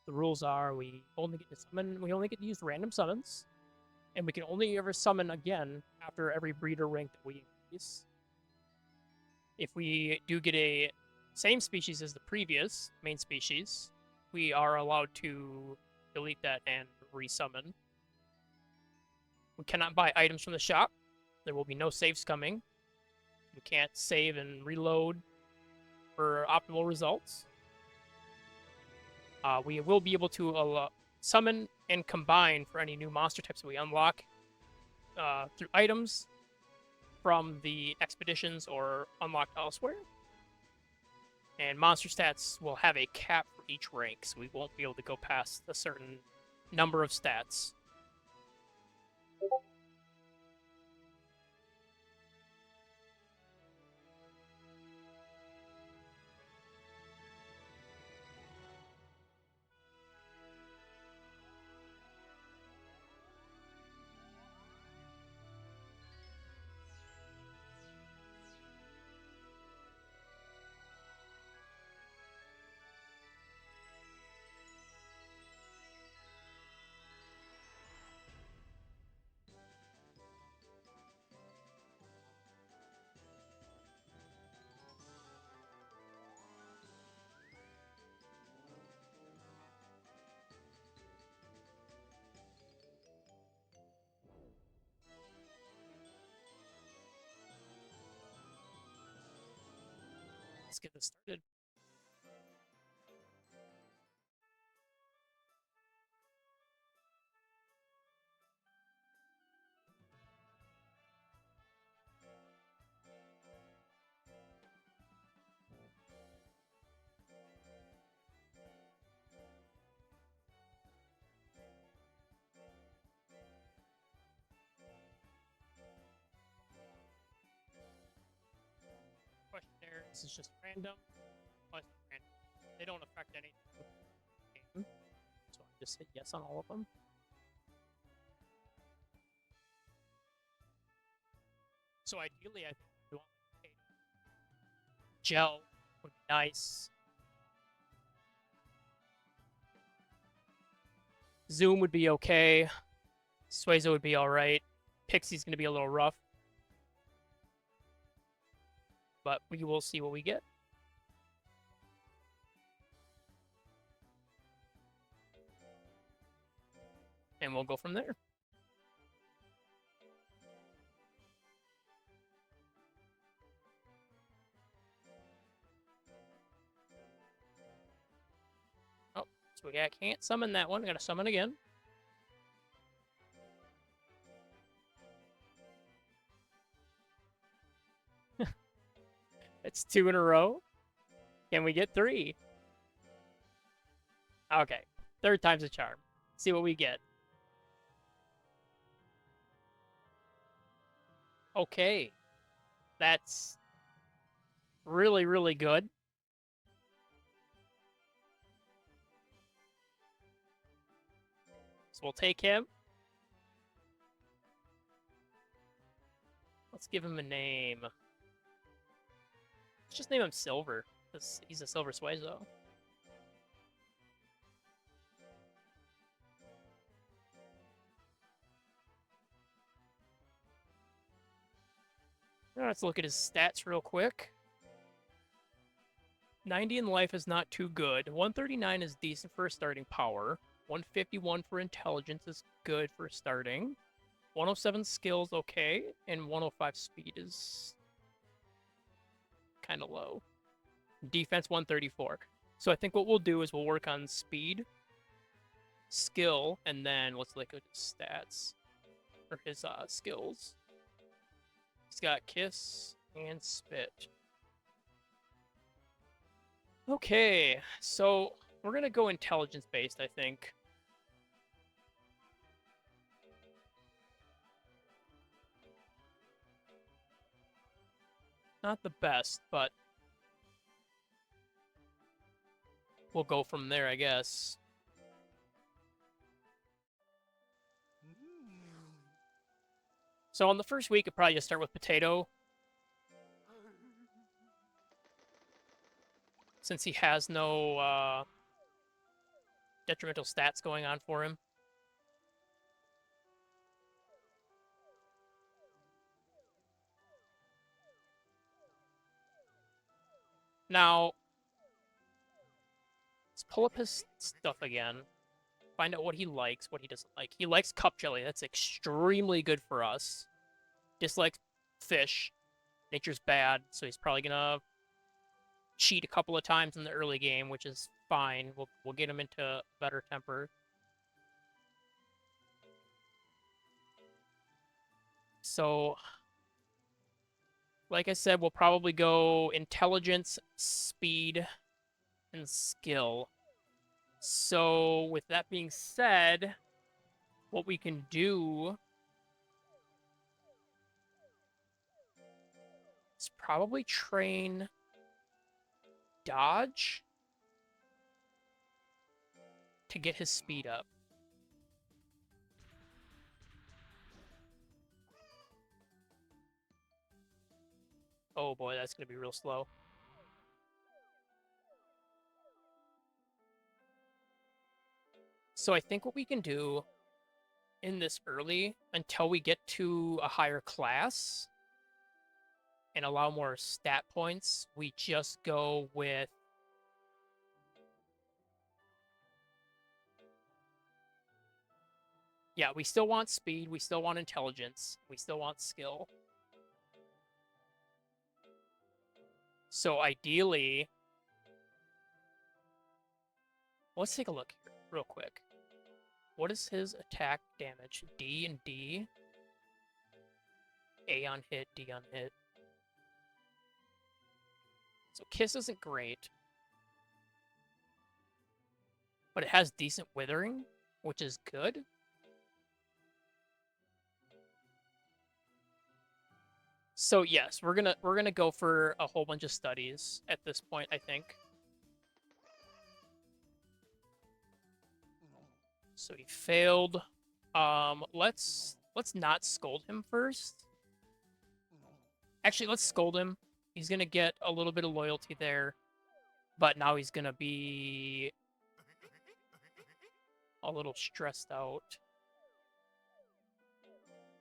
The rules are we only get to summon, we only get to use random summons, and we can only ever summon again after every breeder rank that we increase. If we do get a same species as the previous main species, we are allowed to delete that and resummon. We cannot buy items from the shop. There will be no save scumming. We can't save and reload for optimal results. We will be able to summon and combine for any new monster types that we unlock through items from the expeditions or unlocked elsewhere. And monster stats will have a cap for each rank, so we won't be able to go past a certain number of stats. Let's get this started. Questionnaire, this is just random. They don't affect anything. So I just hit yes on all of them. So ideally, I think we want gel would be nice. Zoom would be okay. Suezo would be alright. Pixie's going to be a little rough. But we will see what we get. And we'll go from there. Oh, so I can't summon that one. I gotta summon again. It's 2 in a row. Can we get 3? Okay. 3rd time's a charm. See what we get. Okay. That's really, really good. So we'll take him. Let's give him a name. Let's just name him Silver, because he's a Silver Suezo. Let's look at his stats real quick. 90 in life is not too good. 139 is decent for a starting power. 151 for intelligence is good for starting. 107 skills, okay. And 105 speed is kind of low. Defense 134. So I think what we'll do is we'll work on speed, skill, and then let's look at his stats. Or his skills. He's got Kiss and Spit. Okay, so we're going to go intelligence-based, I think. Not the best, but we'll go from there, I guess. So on the first week, I'd probably just start with Potato. Since he has no detrimental stats going on for him. Now, let's pull up his stuff again. Find out what he likes, what he doesn't like. He likes cup jelly. That's extremely good for us. Dislikes fish. Nature's bad, so he's probably gonna cheat a couple of times in the early game, which is fine. We'll get him into better temper. So, like I said, we'll probably go intelligence, speed, and skill. So, with that being said, what we can do is probably train dodge to get his speed up. Oh boy, that's going to be real slow. So I think what we can do in this early, until we get to a higher class and allow more stat points, we just go with yeah, we still want speed, we still want intelligence, we still want skill. So ideally, let's take a look here real quick. What is his attack damage? D and D. A on hit, D on hit. So Kiss isn't great. But it has decent withering, which is good. So yes, we're gonna go for a whole bunch of studies at this point, I think. So he failed. Let's not scold him first. Actually, let's scold him. He's gonna get a little bit of loyalty there, but now he's gonna be a little stressed out.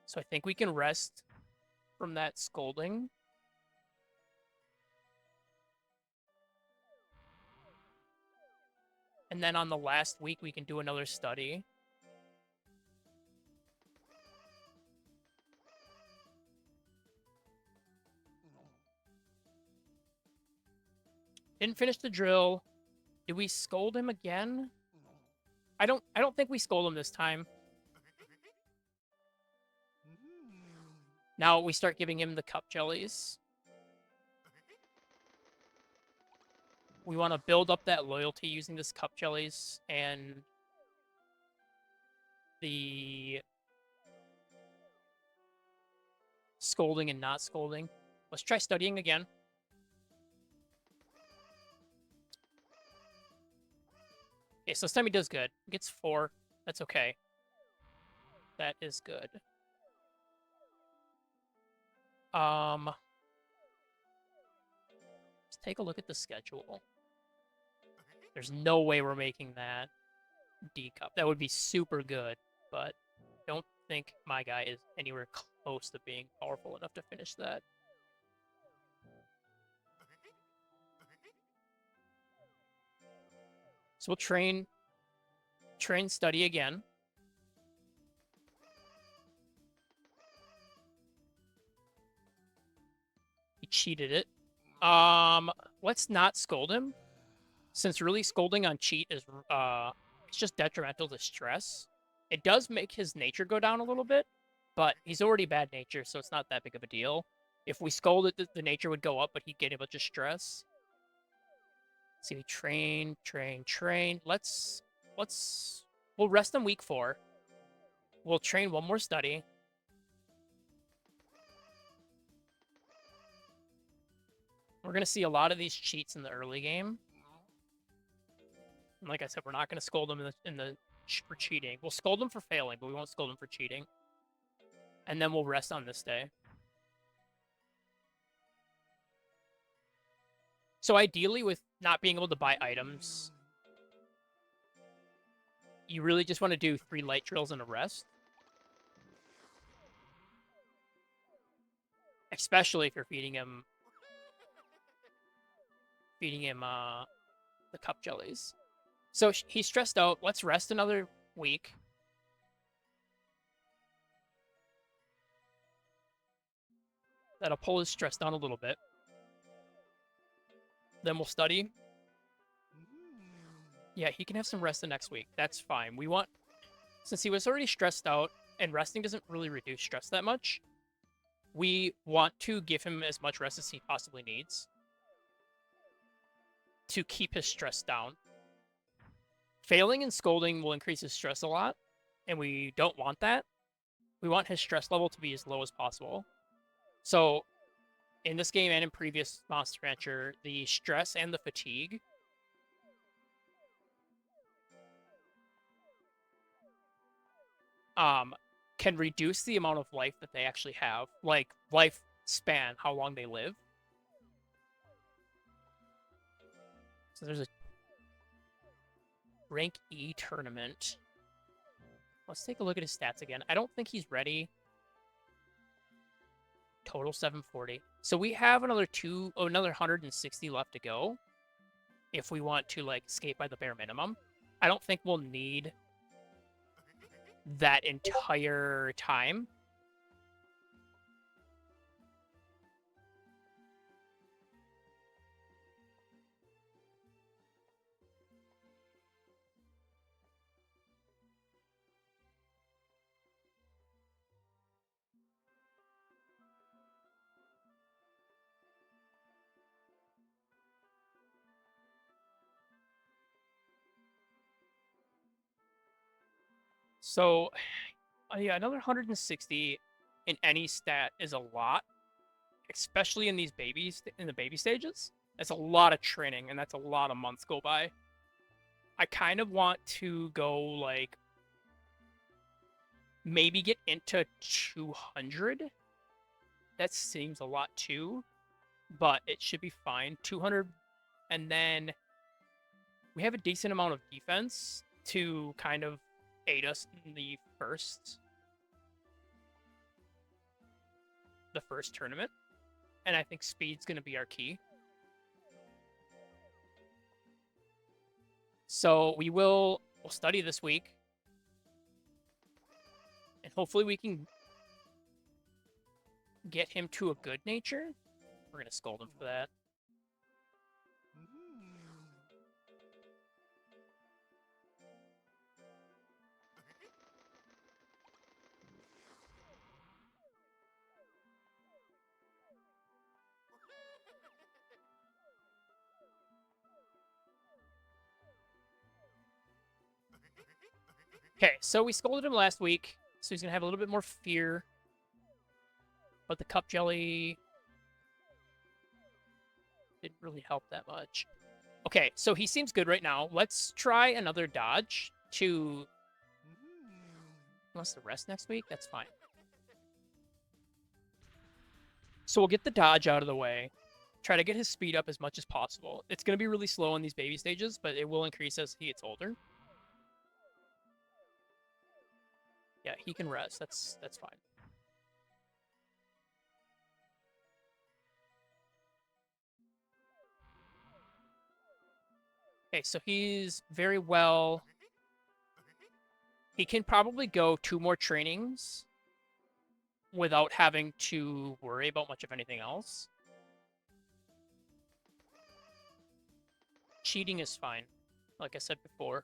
So I think we can rest from that scolding. And then on the last week, we can do another study. Didn't finish the drill. Did we scold him again? I don't think we scold him this time. Now we start giving him the cup jellies. We want to build up that loyalty using this cup jellies and the scolding and not scolding. Let's try studying again. Okay, so this time he does good. He gets 4. That's okay. That is good. Let's take a look at the schedule. There's no way we're making that D cup. That would be super good, but I don't think my guy is anywhere close to being powerful enough to finish that. So we'll train study again. He cheated it. Let's not scold him, since really scolding on cheat is it's just detrimental to stress. It does make his nature go down a little bit, but he's already bad nature, so it's not that big of a deal. If we scold it, the nature would go up, but he'd get a bunch of stress. See, train. We'll rest him week 4. We'll train one more study. We're going to see a lot of these cheats in the early game. And like I said, we're not going to scold him for cheating. We'll scold him for failing, but we won't scold him for cheating. And then we'll rest on this day. So ideally, with not being able to buy items, you really just want to do 3 light drills and a rest. Especially if you're feeding him the cup jellies. So he's stressed out. Let's rest another week. That'll pull his stress down a little bit. Then we'll study. Yeah, he can have some rest the next week. That's fine. We want, since he was already stressed out, and resting doesn't really reduce stress that much, we want to give him as much rest as he possibly needs to keep his stress down. Failing and scolding will increase his stress a lot, and we don't want that. We want his stress level to be as low as possible. So, in this game and in previous Monster Rancher, the stress and the fatigue can reduce the amount of life that they actually have, like lifespan, how long they live. So there's a rank E tournament. Let's take a look at his stats again. I don't think he's ready. Total 740. So we have another 160 left to go if we want to like escape by the bare minimum. I don't think we'll need that entire time. So, yeah, another 160 in any stat is a lot, especially in these in the baby stages. That's a lot of training, and that's a lot of months go by. I kind of want to go like maybe get into 200. That seems a lot too, but it should be fine. 200, and then we have a decent amount of defense to kind of aid us in the first tournament, and I think speed's going to be our key. So we'll study this week, and hopefully we can get him to a good nature. We're going to scold him for that. Okay, so we scolded him last week, so he's going to have a little bit more fear. But the cup jelly didn't really help that much. Okay, so he seems good right now. Let's try another dodge to... He wants to rest next week? That's fine. So we'll get the dodge out of the way. Try to get his speed up as much as possible. It's going to be really slow in these baby stages, but it will increase as he gets older. Yeah, he can rest. That's fine. Okay, so he's very well. He can probably go 2 more trainings without having to worry about much of anything else. Cheating is fine, like I said before.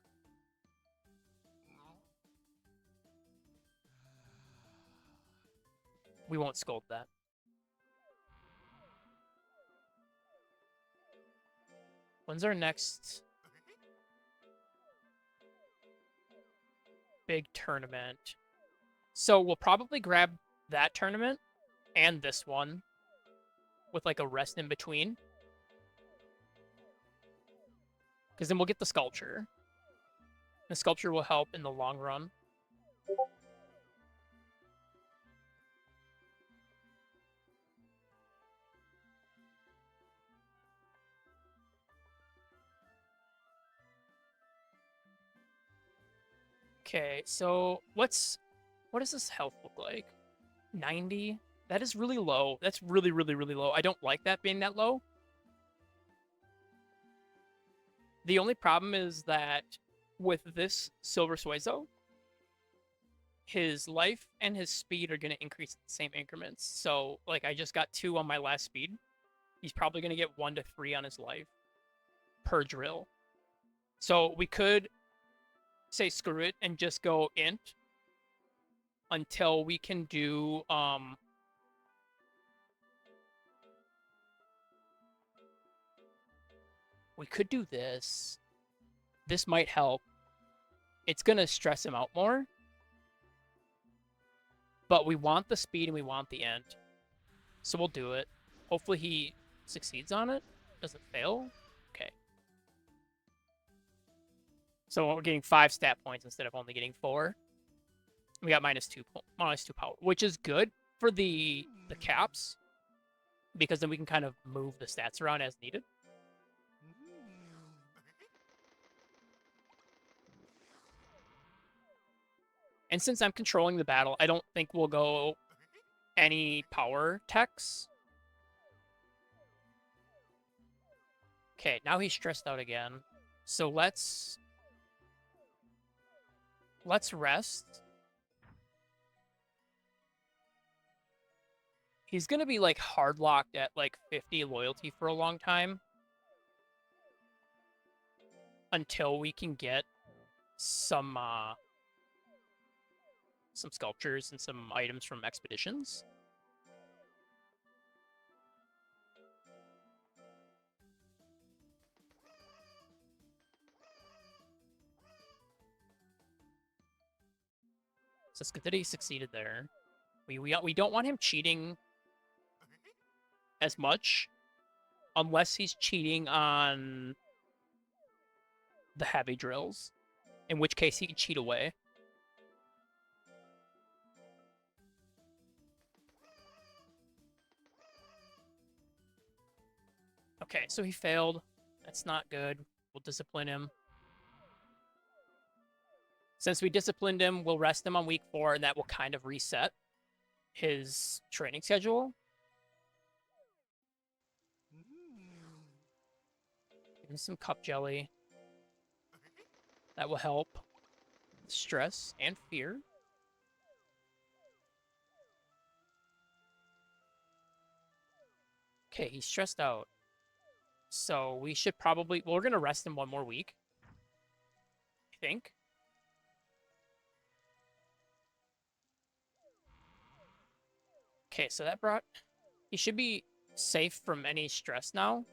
We won't scold that. When's our next big tournament? So we'll probably grab that tournament and this one with like a rest in between. Because then we'll get the sculpture. The sculpture will help in the long run. Okay, so what does this health look like? 90? That is really low. That's really, really, really low. I don't like that being that low. The only problem is that with this Silver Suezo, his life and his speed are going to increase in the same increments. So, like, I just got 2 on my last speed. He's probably going to get 1 to 3 on his life per drill. So we could say screw it and just go int until we can do we could do this. This might help. It's gonna stress him out more. But we want the speed and we want the end. So we'll do it. Hopefully he succeeds on it. Doesn't fail. Okay. So we're getting 5 stat points instead of only getting 4. We got -2 power, which is good for the caps, because then we can kind of move the stats around as needed. And since I'm controlling the battle, I don't think we'll go any power techs. Okay, now he's stressed out again. So let's rest. He's going to be like hard locked at like 50 loyalty for a long time until we can get some sculptures and some items from expeditions. So it's good that he succeeded there. We don't want him cheating as much unless he's cheating on the heavy drills, in which case he can cheat away. Okay, so he failed. That's not good. We'll discipline him. Since we disciplined him, we'll rest him on week 4, and that will kind of reset his training schedule. Give him some cup jelly. That will help stress and fear. Okay, he's stressed out. So we should probably... Well, we're going to rest him 1 more week, I think. Okay, so that brought... He should be safe from any stress now.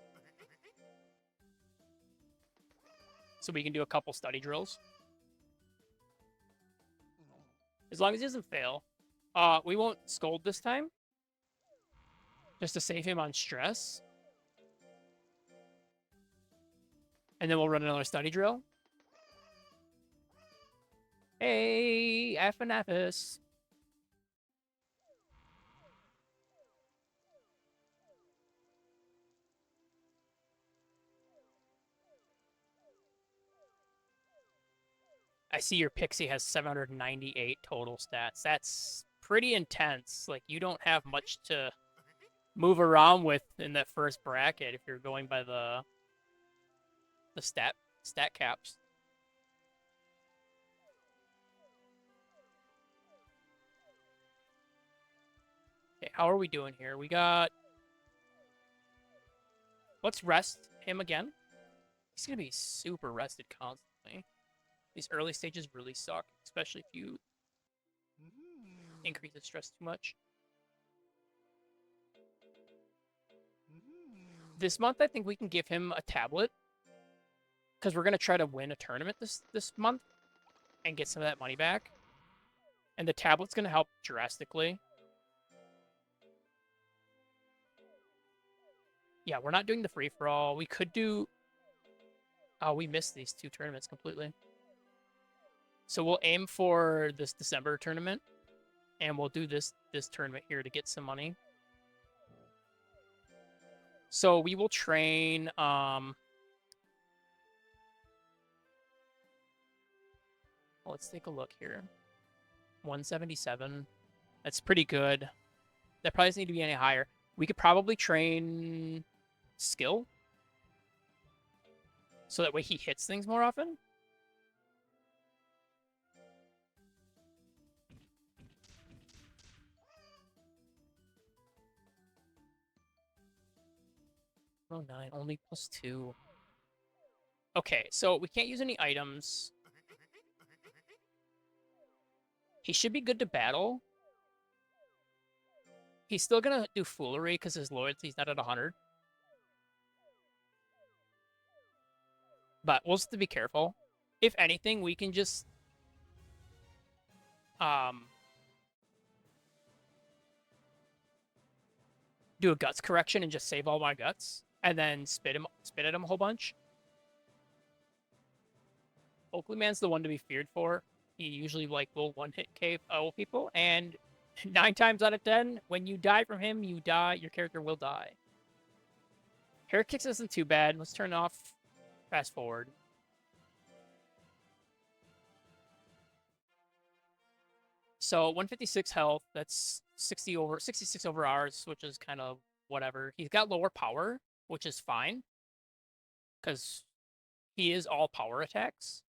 So we can do a couple study drills. As long as he doesn't fail. We won't scold this time. Just to save him on stress. And then we'll run another study drill. Hey, Aphanapis. I see your Pixie has 798 total stats. That's pretty intense. Like, you don't have much to move around with in that first bracket if you're going by the stat caps. Okay, how are we doing here? We got... Let's rest him again. He's going to be super rested constantly. These early stages really suck, especially if you increase the stress too much. This month, I think we can give him a tablet, because we're going to try to win a tournament this month and get some of that money back. And the tablet's going to help drastically. Yeah, we're not doing the free-for-all. We could do... Oh, we missed these 2 tournaments completely. So we'll aim for this December tournament, and we'll do this tournament here to get some money. So we will train... Hold Let's take a look here. 177. That's pretty good. That probably doesn't need to be any higher. We could probably train skill, so that way he hits things more often. Oh, 9, only +2. Okay, so we can't use any items. He should be good to battle. He's still gonna do foolery because his loyalty's not at 100. But we'll just have to be careful. If anything, we can just do a guts correction and just save all my guts, and then spit at him a whole bunch. Oakley Man's the one to be feared for. He usually will one-hit KO people, and 9 times out of 10, when you die from him, you die. Your character will die. Hair kicks isn't too bad. Let's turn off fast forward. So 156 health. That's 66 over ours, which is kind of whatever. He's got lower power, which is fine, because he is all power attacks.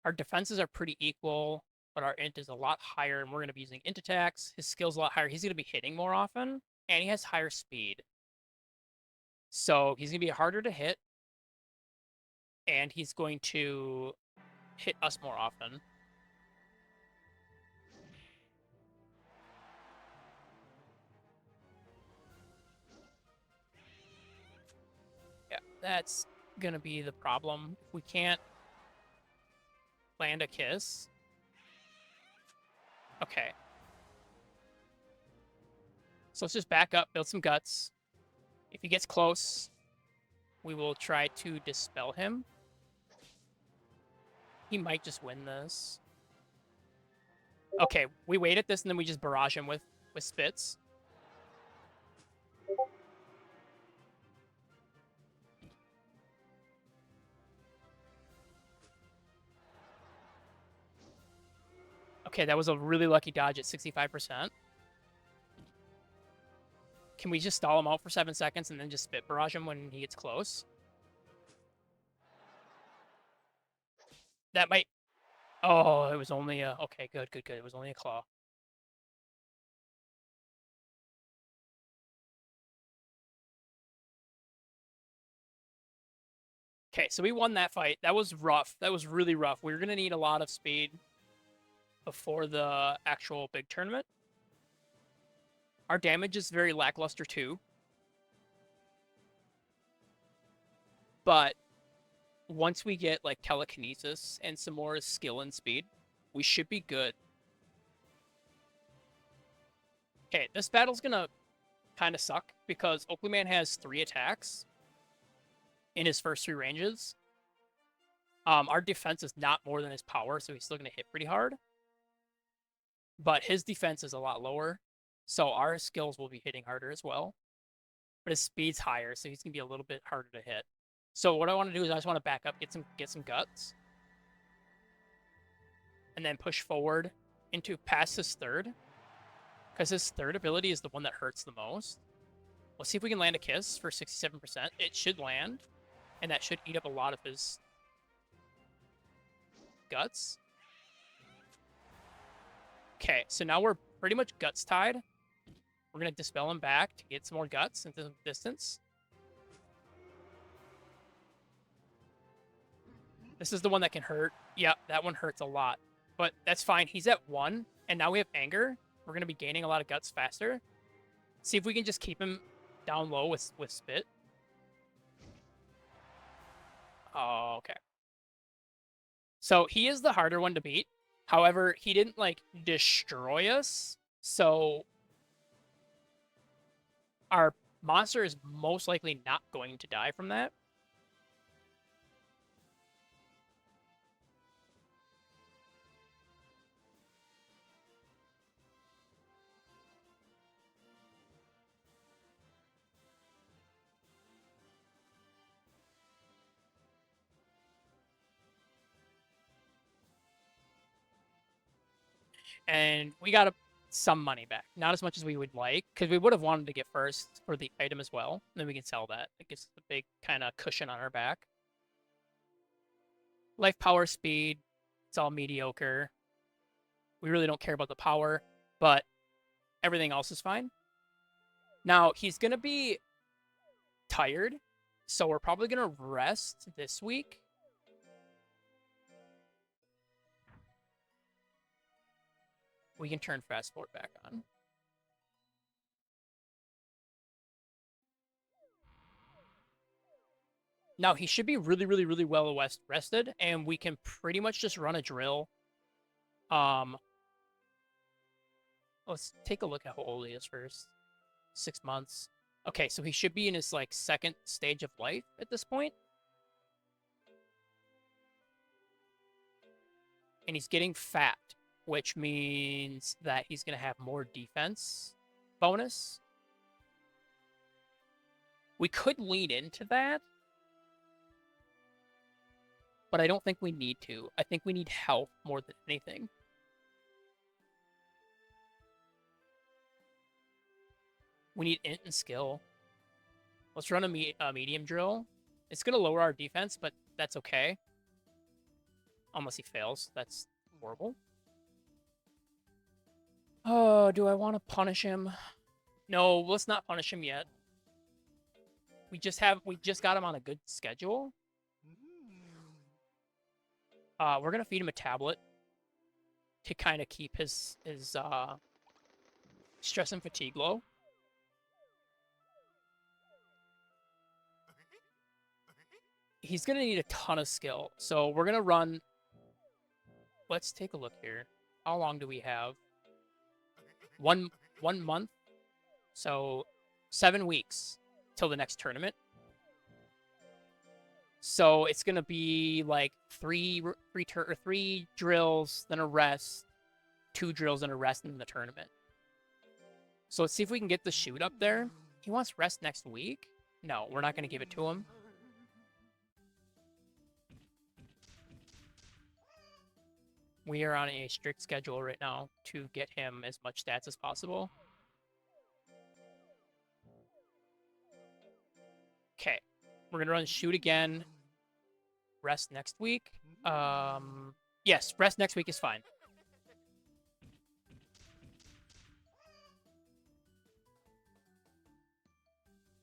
Our defenses are pretty equal, but our int is a lot higher, and we're going to be using int attacks. His skill's a lot higher. He's going to be hitting more often, and he has higher speed. So he's going to be harder to hit, and he's going to hit us more often. Yeah, that's going to be the problem. If we can't land a kiss. Okay. So let's just back up, build some guts. If he gets close, we will try to dispel him. He might just win this. Okay, we wait at this, and then we just barrage him with spits. Okay, that was a really lucky dodge at 65%. Can we just stall him out for 7 seconds and then just spit barrage him when he gets close? That might... Oh, it was only a... Okay, good. It was only a claw. Okay, so we won that fight. That was rough. That was really rough. We were going to need a lot of speed before the actual big tournament. Our damage is very lackluster too. But once we get like telekinesis and some more skill and speed, we should be good. Okay, this battle's gonna kind of suck because Oakley Man has 3 attacks in his first 3 ranges. Our defense is not more than his power, so he's still gonna hit pretty hard. But his defense is a lot lower, so our skills will be hitting harder as well. But his speed's higher, so he's gonna be a little bit harder to hit. So what I want to do is I just want to back up, get some guts, and then push forward into past his third, because his third ability is the one that hurts the most. Let's see if we can land a kiss for 67%. It should land, and that should eat up a lot of his guts. Okay, so now we're pretty much guts tied. We're going to dispel him back to get some more guts into the distance. This is the one that can hurt. Yeah, that one hurts a lot. But that's fine. He's at 1, and now we have anger. We're going to be gaining a lot of guts faster. See if we can just keep him down low with spit. Oh, okay. So he is the harder one to beat. However, he didn't, like, destroy us. So our monster is most likely not going to die from that. And we got some money back. Not as much as we would like, because we would have wanted to get first for the item as well. And then we can sell that. It gives us a big kind of cushion on our back. Life, power, speed. It's all mediocre. We really don't care about the power, but everything else is fine. Now, he's going to be tired, so we're probably going to rest this week. We can turn fast forward back on. Now, he should be really, really, really well rested, and we can pretty much just run a drill. Let's take a look at how old he is first. 6 months. Okay, so he should be in his, like, second stage of life at this point. And he's getting fat, which means that he's going to have more defense bonus. We could lean into that, but I don't think we need to. I think we need health more than anything. We need int and skill. Let's run a medium drill. It's going to lower our defense, but that's okay. Unless he fails. That's horrible. Oh, do I want to punish him? No, let's not punish him yet. We just got him on a good schedule. We're gonna feed him a tablet to kind of keep his stress and fatigue low. He's gonna need a ton of skill, so we're gonna run. Let's take a look here. How long do we have? One month, so 7 weeks till the next tournament. So it's gonna be like three drills, then a rest, 2 drills and a rest in the tournament. So let's see if we can get the shoot up there. He wants rest next week. No, we're not gonna give it to him. We are on a strict schedule right now to get him as much stats as possible. Okay, we're gonna run shoot again. Rest next week. Yes, rest next week is fine.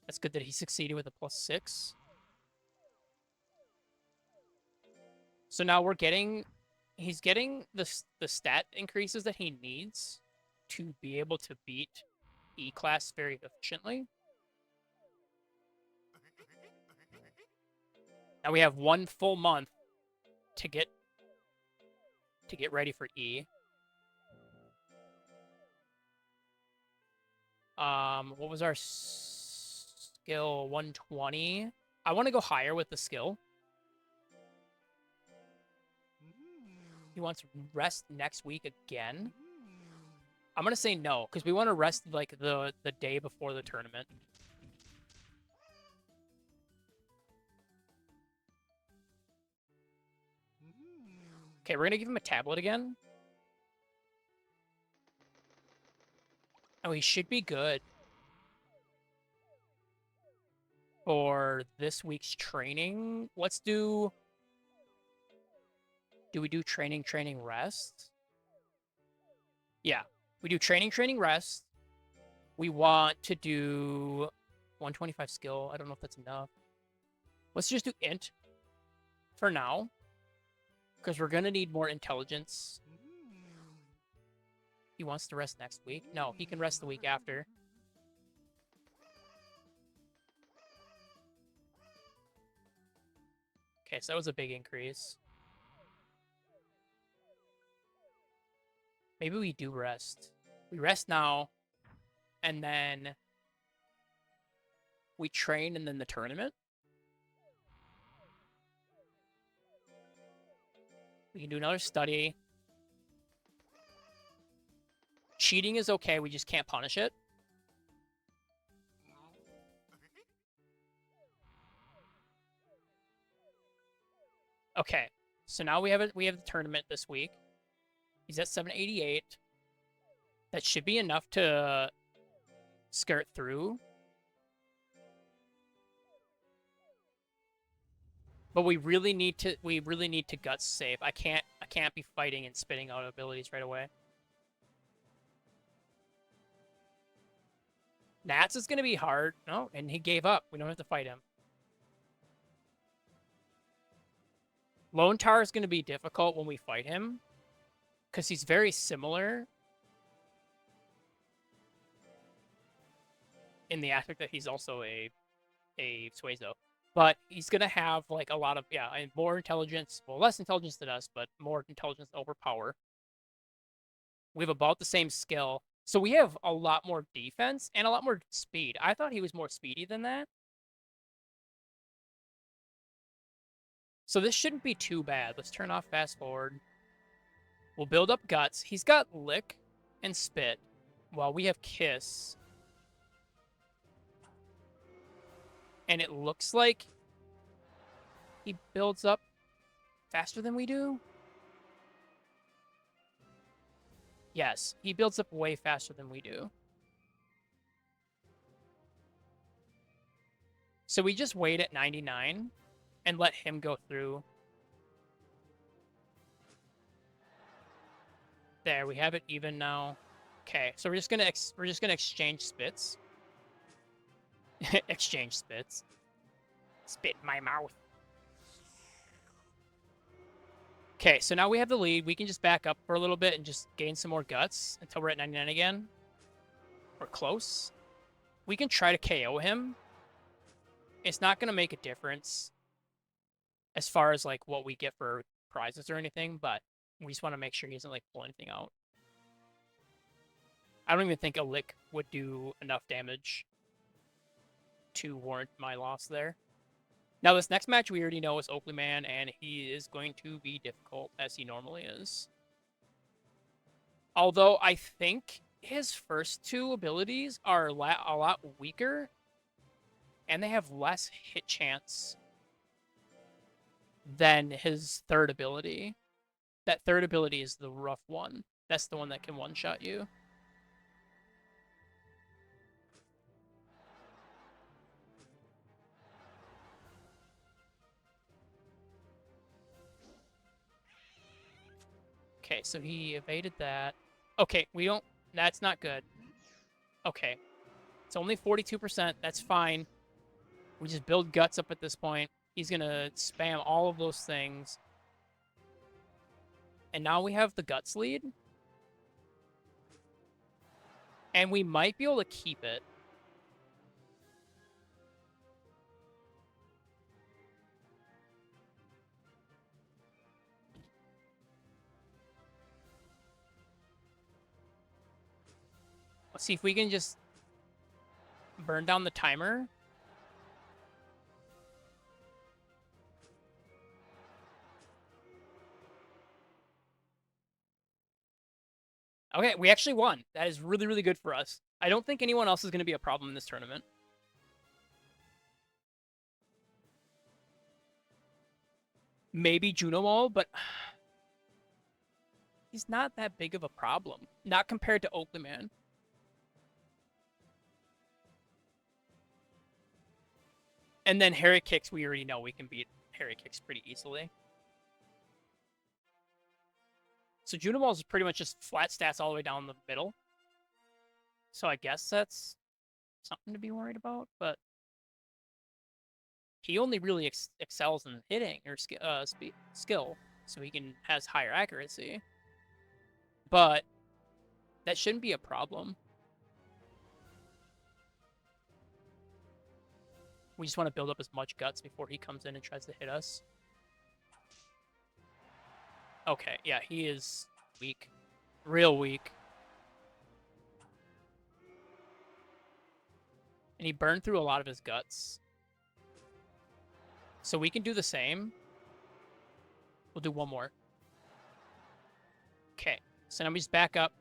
That's good that he succeeded with a +6. So now he's getting the stat increases that he needs to be able to beat E-class very efficiently. Now we have 1 full month to get ready for E. What was our skill? 120. I want to go higher with the skill. He wants rest next week again. I'm gonna say no, because we want to rest like the day before the tournament. Okay, we're gonna give him a tablet again. Oh, he should be good for this week's training. Let's do... Do we do training, rest? Yeah, we do training, rest. We want to do 125 skill. I don't know if that's enough. Let's just do int for now, because we're going to need more intelligence. He wants to rest next week. No, he can rest the week after. Okay, so that was a big increase. Maybe we do rest. We rest now, and then we train, and then the tournament. We can do another study. Cheating is okay, we just can't punish it. Okay, so now we have the tournament this week. He's at 788. That should be enough to skirt through. But we really need to guts save. I can't be fighting and spitting out abilities right away. Nats is gonna be hard. No, and he gave up. We don't have to fight him. Lone Tar is gonna be difficult when we fight him. Because he's very similar in the aspect that he's also a Suezo. But he's gonna have like a lot of and more intelligence. Well, less intelligence than us, but more intelligence over power. We have about the same skill. So we have a lot more defense and a lot more speed. I thought he was more speedy than that. So this shouldn't be too bad. Let's turn off fast forward. We'll build up guts. He's got lick and spit, while we have kiss. And it looks like he builds up faster than we do. Yes, he builds up way faster than we do. So we just wait at 99 and let him go through. There, we have it even now. Okay, so we're just gonna exchange spits. Exchange spits. Spit in my mouth. Okay, so now we have the lead. We can just back up for a little bit and just gain some more guts until we're at 99 again. We're close. We can try to KO him. It's not going to make a difference as far as like what we get for prizes or anything, but we just want to make sure he doesn't like pull anything out. I don't even think a lick would do enough damage to warrant my loss there. Now, this next match we already know is Oakley Man, and he is going to be difficult, as he normally is. Although, I think his first two abilities are a lot weaker, and they have less hit chance than his third ability. That third ability is the rough one. That's the one that can one-shot you. Okay, so he evaded that. Okay, we don't... That's not good. Okay. It's only 42%. That's fine. We just build guts up at this point. He's going to spam all of those things. And now we have the guts lead. And we might be able to keep it. Let's see if we can just burn down the timer. Okay, we actually won. That is really, really good for us. I don't think anyone else is going to be a problem in this tournament. Maybe Junimall, but he's not that big of a problem. Not compared to Oakley Man. And then Harry Kicks, we already know we can beat Harry Kicks pretty easily. So Junimall is pretty much just flat stats all the way down the middle. So I guess that's something to be worried about, but he only really excels in hitting or skill, so he has higher accuracy. But that shouldn't be a problem. We just want to build up as much guts before he comes in and tries to hit us. Okay, yeah, he is weak. Real weak. And he burned through a lot of his guts. So we can do the same. We'll do one more. Okay, so now we just back up.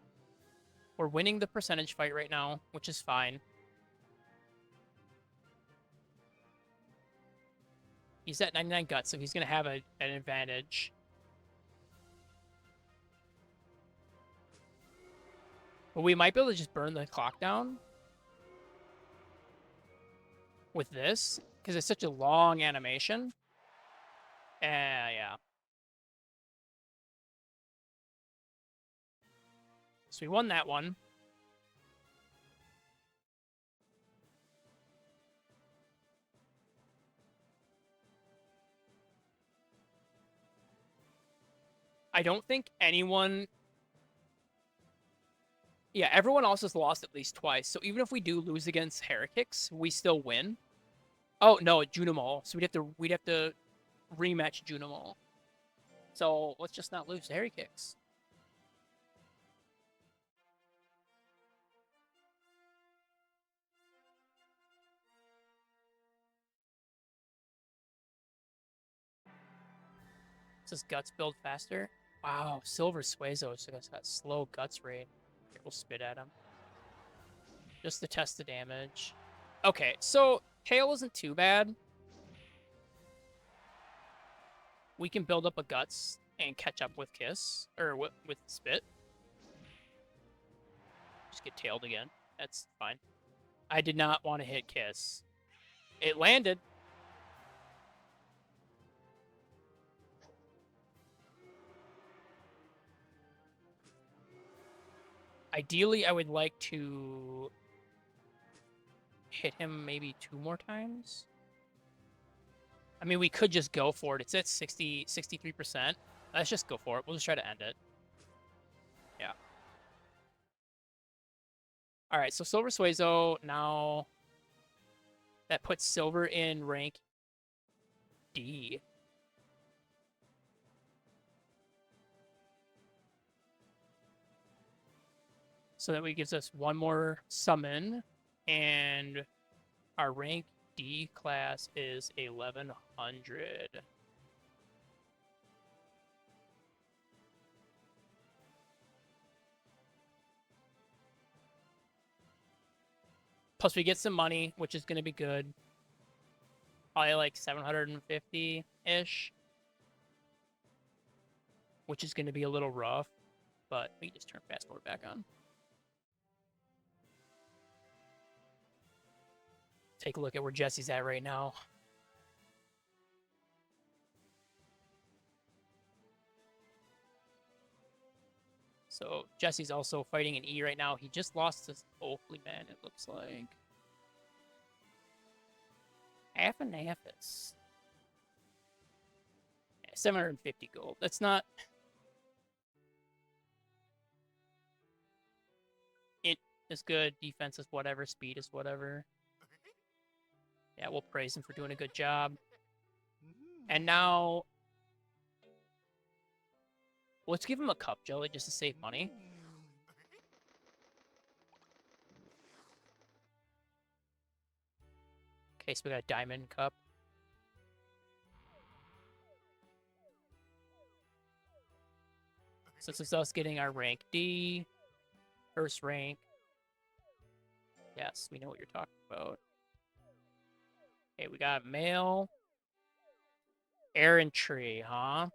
We're winning the percentage fight right now, which is fine. He's at 99 guts, so he's going to have an advantage. But we might be able to just burn the clock down with this, because it's such a long animation. Yeah. So we won that one. I don't think anyone... Yeah, everyone else has lost at least twice. So even if we do lose against Heretics, we still win. Oh, no, Junimol. So we'd have to rematch Junimol. So let's just not lose to Heretics. Does Guts build faster? Wow, Silver Suezo so that's got slow Guts rate. Here, we'll spit at him. Just to test the damage. Okay, so Tail isn't too bad. We can build up a Guts and catch up with Kiss, or with Spit. Just get tailed again. That's fine. I did not want to hit Kiss. It landed. Ideally, I would like to hit him maybe 2 more times. I mean, we could just go for it. It's at 63%. Let's just go for it. We'll just try to end it. Yeah. All right, so Silver Suezo, now that puts Silver in rank D. So that gives us 1 more summon, and our rank D class is 1100. Plus we get some money, which is going to be good. Probably like 750-ish. Which is going to be a little rough. But we just turn fast forward back on. Take a look at where Jesse's at right now. So Jesse's also fighting an E right now. He just lost to Oakley Man, it looks like. Aphanaphis. Yeah, 750 gold. That's not... It is good. Defense is whatever. Speed is whatever. Yeah, we'll praise him for doing a good job. And now... Let's give him a cup jelly just to save money. Okay, so we got a diamond cup. So this is us getting our rank D. First rank. Yes, we know what you're talking about. Okay, we got mail. Errantry, huh?